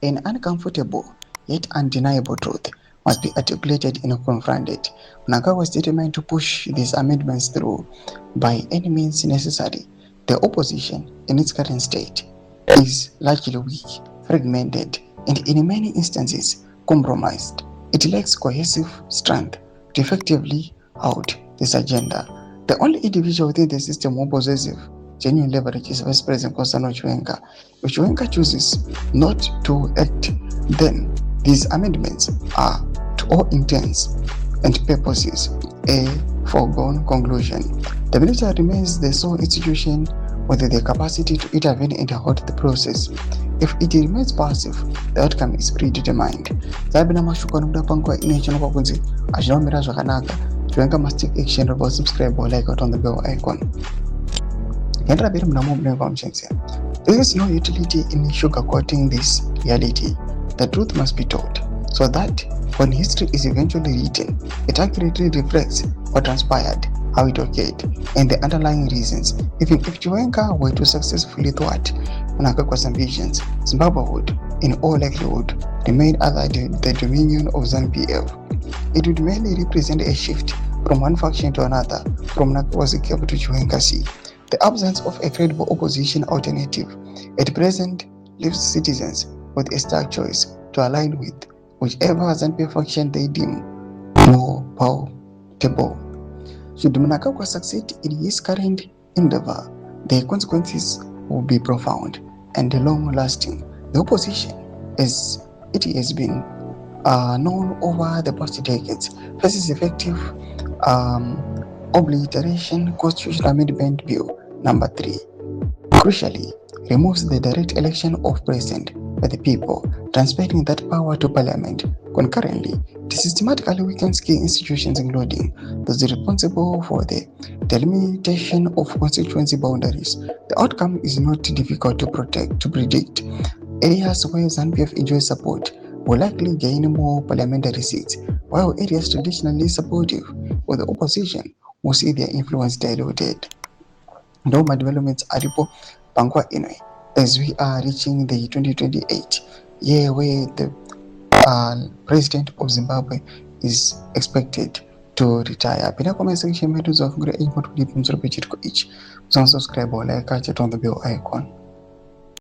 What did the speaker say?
An uncomfortable yet undeniable truth must be articulated and confronted. Mnangagwa was determined to push these amendments through by any means necessary. The opposition, in its current state, is largely weak, fragmented, and in many instances compromised. It lacks cohesive strength to effectively out this agenda. The only individual within the system who possesses genuine leverage is Vice President Constantino Chiwenga. If Chiwenga chooses not to act, then these amendments are, to all intents and purposes, a foregone conclusion. The military remains the sole institution with the capacity to intervene and halt the process. If it remains passive, the outcome is predetermined. Zabina mashuka nokuda pangwa ine chinoka kunzi achinomira zvakanaka. Chiwenga must take action about subscribe or like out on the bell icon. There is no utility in sugarcoating this reality. The truth must be told, so that when history is eventually written, it accurately reflects what transpired, how it occurred, and the underlying reasons. Even if Chiwenga were to successfully thwart Mnangagwa's ambitions, Zimbabwe would, in all likelihood, remain under the dominion of ZANU-PF. It would merely represent a shift from one faction to another, from Mnangagwa's to Chiwenga's. The absence of a credible opposition alternative at present leaves citizens with a stark choice to align with whichever ZANU-PF faction they deem more palatable. Should Mnangagwa succeed in his current endeavor, the consequences will be profound and long-lasting. The opposition, as it has been known over the past decades, faces effective obliteration. Constitutional Amendment Bill number 3 crucially removes the direct election of president by the people, transferring that power to parliament. Concurrently, it systematically weakens key institutions, including those responsible for the delimitation of constituency boundaries. The outcome is not difficult to predict. Areas where ZANU-PF enjoys support will likely gain more parliamentary seats, while areas traditionally supportive of the opposition will see their influence diluted. Ndoma developments aripo pangwa inwe as we are reaching the 2028 year where the president of Zimbabwe is expected to retire. Pina comment section metu za fungura 8.2 pemsoro pechitiko each. Subscribe or like, catch it on the bell icon.